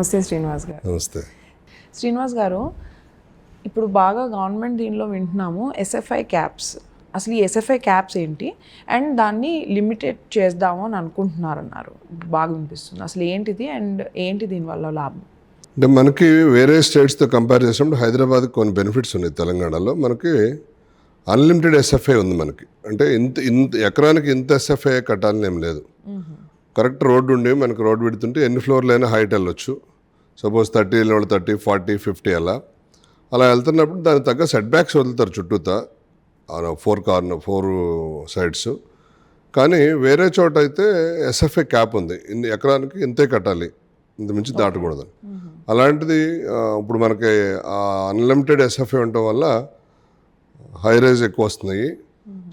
నమస్తే శ్రీనివాస్ గారు. నమస్తే. శ్రీనివాస్ గారు, ఇప్పుడు బాగా గవర్నమెంట్ దీనిలో వింటున్నాము ఎస్ఎఫ్ఐ క్యాప్స్. అసలు ఈ ఎస్ఎఫ్ఐ క్యాప్స్ ఏంటి అండ్ దాన్ని లిమిటెడ్ చేద్దాము అని అనుకుంటున్నారన్నారు. బాగా వినిపిస్తుంది. అసలు ఏంటిది అండ్ ఏంటి దీనివల్ల లాభం? అంటే మనకి వేరే స్టేట్స్తో కంపేర్ చేసినప్పుడు హైదరాబాద్కి కొన్ని బెనిఫిట్స్ ఉన్నాయి. తెలంగాణలో మనకి అన్లిమిటెడ్ ఎస్ఎఫ్ఐ ఉంది. మనకి అంటే ఇంత ఎకరానికి ఇంత ఎస్ఎఫ్ఐ కట్టాలని ఏం లేదు. కరెక్ట్ రోడ్డు ఉండి మనకి రోడ్డు పెడుతుంటే ఎన్ని ఫ్లోర్లు అయినా హైట్ వెళ్ళొచ్చు. సపోజ్ 30 లెవెల్ 30, 40, 50 అలా వెళ్తున్నప్పుడు దానికి తగ్గ సెట్ బ్యాక్స్ వదులుతారు చుట్టూతా 4 సైడ్స్. కానీ వేరే చోట అయితే ఎస్ఎఫ్ఐ క్యాప్ ఉంది. ఇన్ని ఎకరానికి ఇంతే కట్టాలి, ఇంత మించి దాటకూడదు. అలాంటిది ఇప్పుడు మనకి అన్లిమిటెడ్ ఎస్ఎఫ్ఐ ఉండటం వల్ల హై రైజ్ ఎక్కువ వస్తున్నాయి.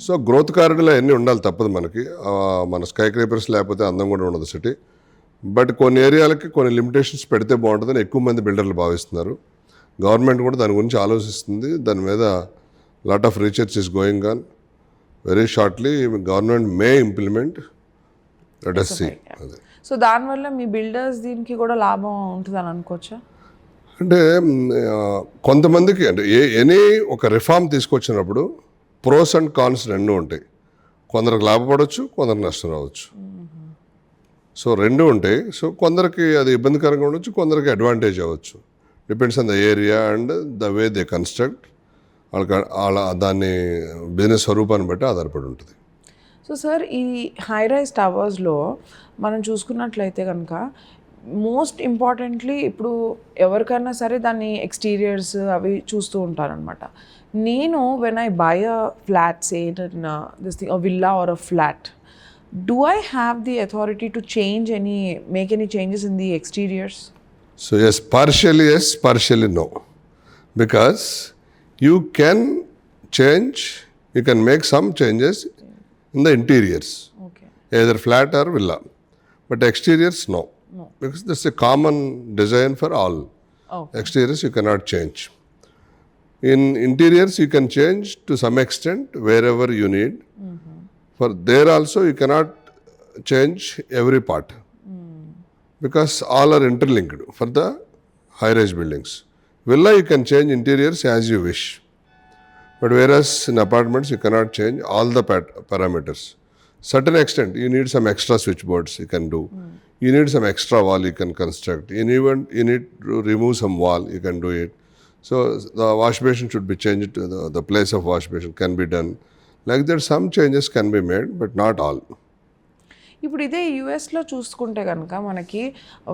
సో గ్రోత్ కారిడార్లో అన్నీ ఉండాలి, తప్పదు మనకి. మన స్కై క్రేపర్స్ లేకపోతే అందం కూడా ఉండదు సిటీ. బట్ కొన్ని ఏరియాలకి కొన్ని లిమిటేషన్స్ పెడితే బాగుంటుందని ఎక్కువ మంది బిల్డర్లు భావిస్తున్నారు. గవర్నమెంట్ కూడా దాని గురించి ఆలోచిస్తుంది. దాని మీద lot of research is going on. Very shortly government May implement SFI. అదే. సో దానివల్ల మీ బిల్డర్స్ దీనికి కూడా లాభం ఉంటుందని అనుకోవచ్చా? అంటే కొంతమందికి అంటే ఎనీ ఒక రిఫార్మ్ తీసుకొచ్చినప్పుడు ప్రోస్ అండ్ కాన్స్ రెండు ఉంటాయి. కొందరికి లాభపడవచ్చు, కొందరికి నష్టం రావచ్చు. సో రెండు ఉంటాయి. సో కొందరికి అది ఇబ్బందికరంగా ఉండొచ్చు, కొందరికి అడ్వాంటేజ్ అవ్వచ్చు. Depends on the area and the way they construct. వాళ్ళ దాన్ని బిజినెస్ స్వరూపాన్ని బట్టి ఆధారపడి ఉంటుంది. సో సార్, ఈ హై రైజ్ టవర్స్లో మనం చూసుకున్నట్లయితే కనుక మోస్ట్ ఇంపార్టెంట్లీ ఇప్పుడు ఎవరికైనా సరే దాన్ని ఎక్స్టీరియర్స్ అవి చూస్తూ ఉంటారనమాట. నేను when I buy a flat, say this thing, a villa or a flat, do I have the authority to make any changes in the exteriors? So yes, partially no. Because you can make some changes in the interiors. Okay. Either flat or villa. But exteriors, no. Because that's a common design for all. Okay. Exteriors you cannot change. In interiors you can change to some extent wherever you need. For there also you cannot change every part. Because all are interlinked for the high-rise buildings. Villa you can change interiors as you wish. But whereas in apartments you cannot change all the parameters. Certain extent you need some extra switchboards you can do. You need some extra wall you can construct. You need to remove some wall, you can do it. So the wash basin should be changed to the place of wash basin can be done. Like that some changes can be made, but not all. ఇప్పుడు ఇదే యూఎస్లో చూసుకుంటే కనుక మనకి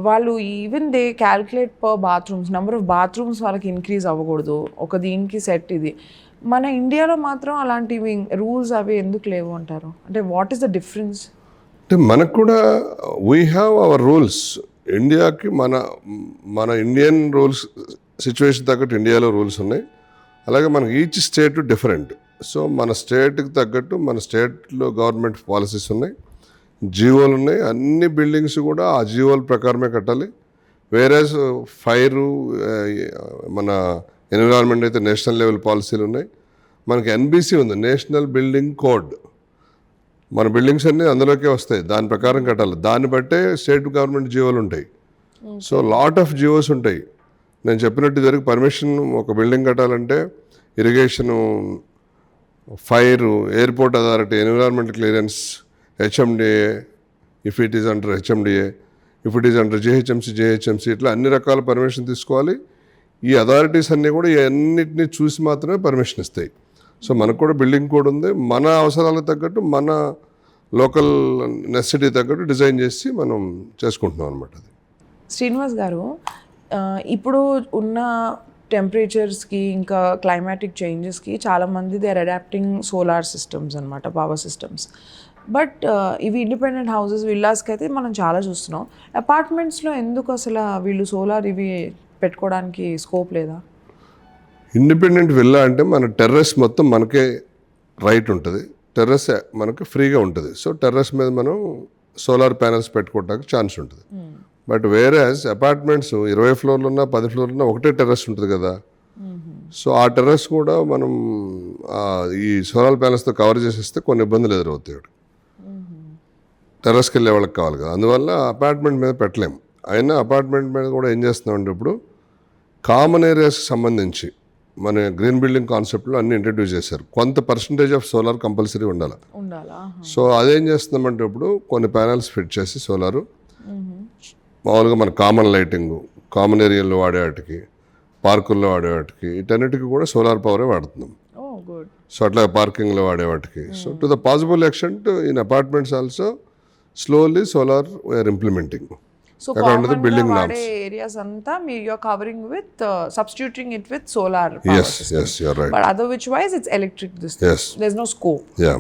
వాళ్ళు even they calculate per bathrooms, number of bathrooms వాళ్ళకి increase అవ్వకూడదు, ఒక దీనికి సెట్ ఇది. మన ఇండియాలో మాత్రం అలాంటివి రూల్స్ అవి ఎందుకు లేవు అంటారు? అంటే వాట్ ఈస్ ద డిఫరెన్స్? అంటే మనకు కూడా వీ హ్యావ్ అవర్ రూల్స్. ఇండియాకి మన ఇండియన్ రూల్స్ సిచ్యువేషన్ తగ్గట్టు ఇండియాలో రూల్స్ ఉన్నాయి. అలాగే మనకి ఈచ్ స్టేట్ డిఫరెంట్. సో మన స్టేట్కి తగ్గట్టు మన స్టేట్లో గవర్నమెంట్ పాలసీస్ ఉన్నాయి, జీవోలు ఉన్నాయి. అన్ని బిల్డింగ్స్ కూడా ఆ జీవోల ప్రకారమే కట్టాలి. వేరేస్ ఫైరు మన ఎన్విరాన్మెంట్ అయితే నేషనల్ లెవెల్ పాలసీలు ఉన్నాయి. మనకి ఎన్బిసి ఉంది, నేషనల్ బిల్డింగ్ కోడ్. మన బిల్డింగ్స్ అన్నీ అందులోకే వస్తాయి, దాని ప్రకారం కట్టాలి. దాన్ని బట్టే స్టేట్ గవర్నమెంట్ జీవోలు ఉంటాయి. సో లాట్ ఆఫ్ జీవోస్ ఉంటాయి. నేను చెప్పినట్టు ఇదివరకు పర్మిషన్ ఒక బిల్డింగ్ కట్టాలంటే irrigation, fire, airport authority, environment clearance, HMDA if it is under HMDA, if it is under GHMC, ఇట్లా అన్ని రకాల పర్మిషన్ తీసుకోవాలి. ఈ అథారిటీస్ అన్నీ కూడా అన్నిటినీ చూసి మాత్రమే పర్మిషన్ ఇస్తాయి. సో మనకు కూడా బిల్డింగ్ కోడ్ ఉంది. మన అవసరాలకు తగ్గట్టు, మన లోకల్ నెసెసిటీ తగ్గట్టు డిజైన్ చేసి మనం చేసుకుంటున్నాం అనమాట. అది శ్రీనివాస్ గారు, ఇప్పుడు ఉన్న టెంపరేచర్స్కి ఇంకా క్లైమాటిక్ చేంజెస్కి చాలామంది they are adapting solar systems అనమాట, పవర్ సిస్టమ్స్. బట్ ఇవి ఇండిపెండెంట్ హౌసెస్, విల్లాస్కి అయితే మనం చాలా చూస్తున్నాం. అపార్ట్మెంట్స్లో ఎందుకు అసలు వీళ్ళు సోలార్ ఇవి పెట్టుకోవడానికి స్కోప్ లేదా? ఇండిపెండెంట్ విల్లా అంటే మన టెర్రస్ మొత్తం మనకే రైట్ ఉంటుంది. టెర్రస్ మనకి ఫ్రీగా ఉంటుంది. సో టెర్రస్ మీద మనం సోలార్ ప్యానెల్స్ పెట్టుకోవడానికి ఛాన్స్ ఉంటుంది. బట్ వేరేస్ అపార్ట్మెంట్స్ 20 ఫ్లోర్లు ఉన్నా 10 ఫ్లోర్లు ఉన్నా ఒకటే టెర్రస్ ఉంటుంది కదా. సో ఆ టెర్రస్ కూడా మనం ఈ సోలార్ ప్యానెల్స్తో కవర్ చేసేస్తే కొన్ని ఇబ్బందులు ఎదురవుతాయి. టెర్రస్కి వెళ్ళే వాళ్ళకి కావాలి కదా. అందువల్ల అపార్ట్మెంట్ మీద పెట్టలేము. అయినా అపార్ట్మెంట్ మీద కూడా ఏం చేస్తున్నామంటే ఇప్పుడు కామన్ ఏరియాస్కి సంబంధించి మన గ్రీన్ బిల్డింగ్ కాన్సెప్ట్లో అన్ని ఇంట్రడ్యూస్ చేశారు. కొంత పర్సంటేజ్ ఆఫ్ సోలార్ కంపల్సరీ ఉండాలి. సో అదేం చేస్తున్నామంటే ఇప్పుడు కొన్ని ప్యానల్స్ ఫిట్ చేసి సోలారు మామూలుగా మన కామన్ లైటింగ్, కామన్ ఏరియాలో వాడే వాటికి, పార్కుల్లో వాడే వాటికి, వీటన్నిటికీ కూడా సోలార్ పవరే వాడుతున్నాం. సో అట్లా పార్కింగ్లో వాడే వాటికి. So to the possible extent in apartments also slowly solar we are implementing. So common building వాడే ఏరియాస్ అంతా you are covering with substituting it with solar power system. Yes, you're right. But otherwise it's electric this thing. Yes. There's no scope. Yeah.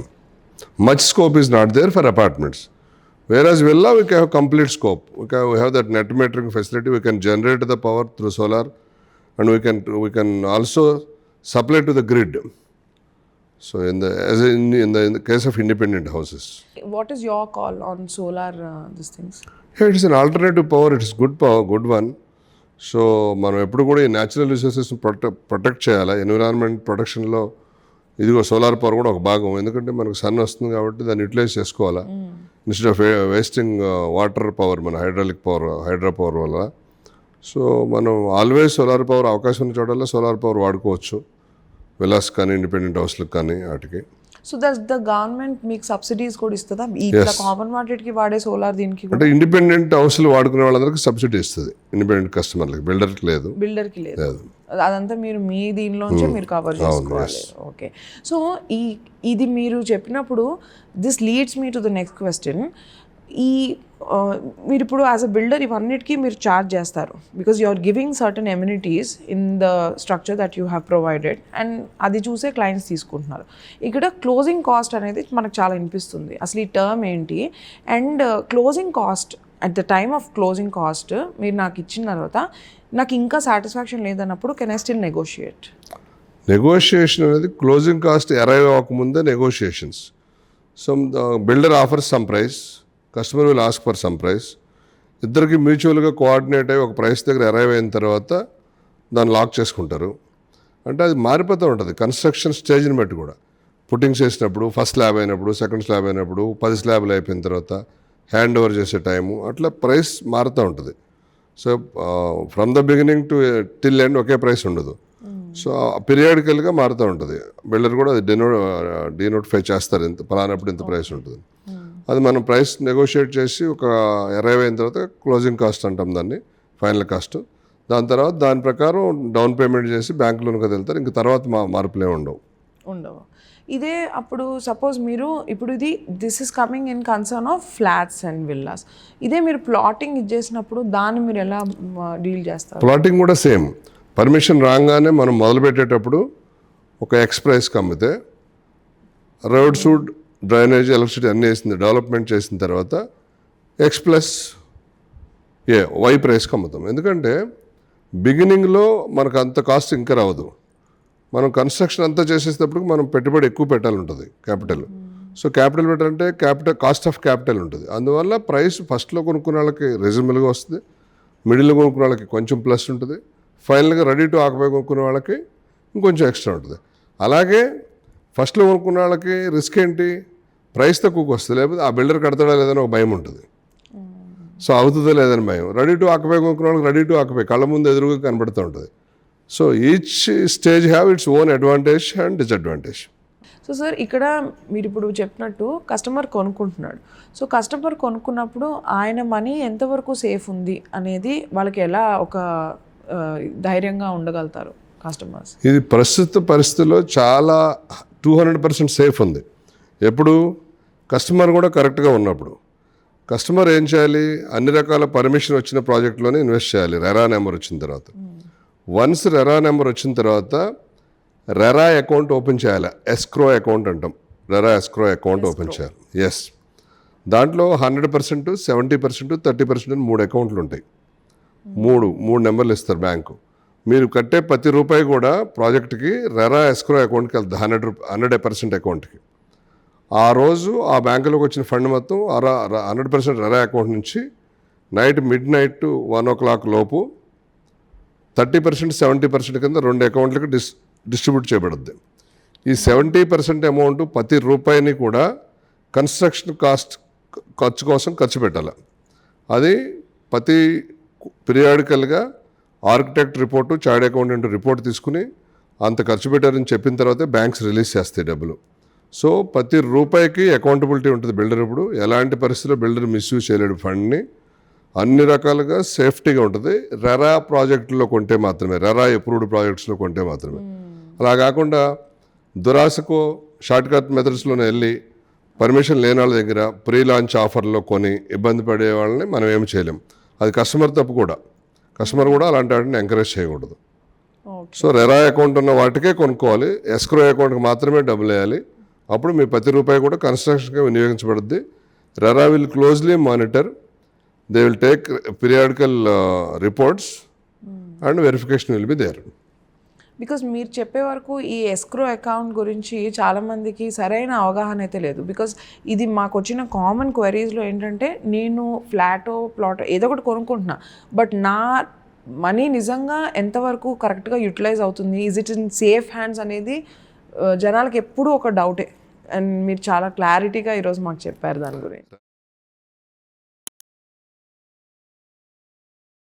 Much scope is not there for apartments. Whereas villa, we can have complete scope. We have that net metering facility. We can generate the power through solar, and we can also supply to the grid. So in the case of independent houses. What is your call on solar these things? Yeah, it is an alternative power. It is good power, good one. So మనం ఎప్పుడు కూడా ఈ natural రిసోర్సెస్ని protect చేయాలి. Environment ప్రొటెక్షన్లో ఇదిగో solar power కూడా ఒక భాగం. ఎందుకంటే మనకు సన్ వస్తుంది కాబట్టి దాన్ని యూటిలైజ్ చేసుకోవాలా, instead of wasting water power, మన హైడ్రా పవర్ వల్ల. సో మనం ఆల్వేస్ సోలార్ పవర్ అవకాశం ఉన్న చోటల్లో సోలార్ పవర్ వాడుకోవచ్చు, విలాస్ కానీ ఇండిపెండెంట్ హౌస్లకు కానీ వాటికి. సో దట్స్ ద గవర్నమెంట్ మీకు సబ్సిడీస్ కూడా ఇస్తుందా ఇట్లా కామన్ వాటికి వాడే సోలార్ దీనికి? అంటే ఇండిపెండెంట్ హౌస్లు వాడుకునే వాళ్ళందరికీ సబ్సిడీ ఇస్తుంది, ఇండిపెండెంట్ కస్టమర్లకి. బిల్డర్కి లేదు. అదంతా మీరు మీ దీనిలోంచే మీరు కవర్ చేసుకోవాలి. ఓకే. సో ఇది మీరు చెప్పినప్పుడు this leads me to the next question. మీరు ఇప్పుడు యాజ్ అ బిల్డర్ ఇవన్నిటికీ మీరు ఛార్జ్ చేస్తారు because you are giving certain amenities in the structure that you have provided and అది చూసే క్లయింట్స్ తీసుకుంటున్నారు. ఇక్కడ క్లోజింగ్ కాస్ట్ అనేది మనకు చాలా వినిపిస్తుంది. అసలు ఈ టర్మ్ ఏంటి? And closing cost at the time of closing cost మీరు నాకు ఇచ్చిన తర్వాత నాకు ఇంకా సాటిస్ఫాక్షన్ లేదన్నప్పుడు can I still negotiate? Negotiation అనేది క్లోజింగ్ కాస్ట్ అరైవ్ అవ్వకముందే negotiations. So builder offers some price, customer will ask for some price. ఇద్దరికి మ్యూచువల్గా కోఆర్డినేట్ అయ్యి ఒక ప్రైస్ దగ్గర అరైవ్ అయిన తర్వాత దాన్ని లాక్ చేసుకుంటారు. అంటే అది మారిపోతూ ఉంటుంది కన్స్ట్రక్షన్ స్టేజ్ని బట్టి కూడా. పుట్టింగ్స్ చేసినప్పుడు ఫస్ట్ స్లాబ్ అయినప్పుడు, సెకండ్ స్లాబ్ అయినప్పుడు, 10 స్లాబ్లు అయిపోయిన తర్వాత హ్యాండ్ ఓవర్ చేసే టైము, అట్లా ప్రైస్ మారుతూ ఉంటుంది. So from the beginning to till end okay price ఉండదు. సో పీరియాడికల్గా మారుతూ ఉంటుంది. బిల్డర్ కూడా అది డినోటిఫై చేస్తారు, ఇంత పలానప్పుడు ఇంత ప్రైస్ ఉంటుంది. అది మనం ప్రైస్ నెగోషియేట్ చేసి ఒక అరైవ్ అయిన తర్వాత క్లోజింగ్ కాస్ట్ అంటాం దాన్ని, ఫైనల్ కాస్ట్. దాని తర్వాత దాని ప్రకారం డౌన్ పేమెంట్ చేసి బ్యాంక్ లోన్కి వెళ్తారు. ఇంక తర్వాత మార్పులే ఉండవు. ఇదే అప్పుడు సపోజ్ మీరు ఇప్పుడు this is coming in concern of flats and villas. ఇదే మీరు ప్లాటింగ్ ఇచ్చేసినప్పుడు దాన్ని మీరు ఎలా డీల్ చేస్తారు? ప్లాటింగ్ కూడా సేమ్. పర్మిషన్ రాగానే మనం మొదలు పెట్టేటప్పుడు ఒక ఎక్స్ ప్రైస్కి అమ్మితే రోడ్ సూడ్, డ్రైనేజ్, ఎలక్ట్రిసిటీ అన్నీ వేసింది, డెవలప్మెంట్ చేసిన తర్వాత ఎక్స్ ప్లస్ వై ప్రైస్కి అమ్ముతాం. ఎందుకంటే బిగినింగ్లో మనకు అంత కాస్ట్ ఇంకా రావదు. మనం కన్స్ట్రక్షన్ అంతా చేసేటప్పుడు మనం పెట్టుబడి ఎక్కువ పెట్టాలి ఉంటుంది, క్యాపిటల్. సో క్యాపిటల్ పెట్టాలంటే కాస్ట్ ఆఫ్ క్యాపిటల్ ఉంటుంది. అందువల్ల ప్రైస్ ఫస్ట్లో కొనుక్కునే వాళ్ళకి రీజనబుల్గా వస్తుంది, మిడిల్లో కొనుక్కునే వాళ్ళకి కొంచెం ప్లస్ ఉంటుంది, ఫైనల్గా రెడీ టు ఆక్యుపై కొనుక్కునే వాళ్ళకి ఇంకొంచెం ఎక్స్ట్రా ఉంటుంది. అలాగే ఫస్ట్లో కొనుక్కున్న వాళ్ళకి రిస్క్ ఏంటి? ప్రైస్ తక్కువకి వస్తుంది, లేకపోతే ఆ బిల్డర్ కడతాడా లేదని ఒక భయం ఉంటుంది. సో అవుతుందో లేదని భయం. రెడీ టు ఆక్యుపై కొనుక్కున్న వాళ్ళకి రెడీ టు ఆక్యుపై కళ్ళ ముందు ఎదురుగా కనబడుతూ ఉంటుంది. So each stage have its own advantage and disadvantage. So sir ఇక్కడ మీరు ఇప్పుడు చెప్పినట్టు కస్టమర్ కొనుక్కుంటున్నాడు. సో కస్టమర్ కొనుక్కున్నప్పుడు ఆయన మనీ ఎంతవరకు సేఫ్ ఉంది అనేది వాళ్ళకి ఎలా ఒక ధైర్యంగా ఉండగలుగుతారు కస్టమర్స్? ఇది ప్రస్తుత పరిస్థితుల్లో చాలా 200% సేఫ్ ఉంది. ఎప్పుడు కస్టమర్ కూడా కరెక్ట్గా ఉన్నప్పుడు. కస్టమర్ ఏం చేయాలి? అన్ని రకాల పర్మిషన్ వచ్చిన ప్రాజెక్ట్లోనే ఇన్వెస్ట్ చేయాలి రెరా నెంబర్ వచ్చిన తర్వాత. వన్స్ రెరా నెంబర్ వచ్చిన తర్వాత రెరా అకౌంట్ ఓపెన్ చేయాలి. ఎస్క్రో అకౌంట్ అంటాం. రెరా ఎస్క్రో అకౌంట్ ఓపెన్ చేయాలి. ఎస్, దాంట్లో 100%, 70%, 30% అని 3 అకౌంట్లు ఉంటాయి. మూడు నెంబర్లు ఇస్తారు బ్యాంకు. మీరు కట్టే ప్రతి రూపాయి కూడా ప్రాజెక్ట్కి రెరా ఎస్క్రో అకౌంట్కి వెళ్తుంది, 100% అకౌంట్కి. ఆ రోజు ఆ బ్యాంకులోకి వచ్చిన ఫండ్ మొత్తం 100% రెరా అకౌంట్ నుంచి midnight 1 o'clock లోపు 30%, 70% కింద 2 అకౌంట్లకి డిస్ట్రిబ్యూట్ చేయబడుద్ది. ఈ 70% అమౌంట్ ప్రతి రూపాయిని కూడా కన్స్ట్రక్షన్ ఖర్చు కోసం ఖర్చు పెట్టాలి. అది ప్రతి పీరియాడికల్గా architect report, chart accountant report తీసుకుని అంత ఖర్చు పెట్టారని చెప్పిన తర్వాతే బ్యాంక్స్ రిలీజ్ చేస్తాయి డబ్బులు. సో ప్రతి రూపాయికి అకౌంటబిలిటీ ఉంటుంది బిల్డర్. ఇప్పుడు ఎలాంటి పరిస్థితుల్లో బిల్డర్ మిస్యూజ్ చేయలేడు ఫండ్ని. అన్ని రకాలుగా సేఫ్టీగా ఉంటుంది. రెరా ప్రాజెక్టులో కొంటే మాత్రమే, రెరా అప్రూవ్డ్ ప్రాజెక్ట్స్లో కొంటే మాత్రమే. అలా కాకుండా దురాశకు షార్ట్ కట్ మెథడ్స్లోనే వెళ్ళి పర్మిషన్ లేని వాళ్ళ దగ్గర ప్రీ లాంచ్ ఆఫర్లో కొని ఇబ్బంది పడే వాళ్ళని మనం ఏమి చేయలేం. అది కస్టమర్ తప్పు కూడా. కస్టమర్ కూడా అలాంటి వాటిని ఎంకరేజ్ చేయకూడదు. సో రెరా అకౌంట్ ఉన్న వాటికే కొనుక్కోవాలి. ఎస్క్రో అకౌంట్కి మాత్రమే డబ్బులు వేయాలి. అప్పుడు మీ ప్రతి రూపాయి కూడా కన్స్ట్రక్షన్గా వినియోగించబడుద్ది. RERA will closely monitor. They will take periodical reports and verification will be there. Because మీరు చెప్పే వరకు ఈ ఎస్క్రో అకౌంట్ గురించి చాలామందికి సరైన అవగాహన అయితే లేదు. బికాజ్ ఇది మాకు వచ్చిన కామన్ క్వెరీస్లో ఏంటంటే, నేను ఫ్లాటో ప్లాటో ఏదో ఒకటి కొనుక్కుంటున్నా, బట్ నా మనీ నిజంగా ఎంతవరకు కరెక్ట్గా యూటిలైజ్ అవుతుంది, is it in safe hands అనేది జనాలకి ఎప్పుడూ ఒక డౌటే. అండ్ మీరు చాలా క్లారిటీగా ఈరోజు మాకు చెప్పారు దాని గురించి.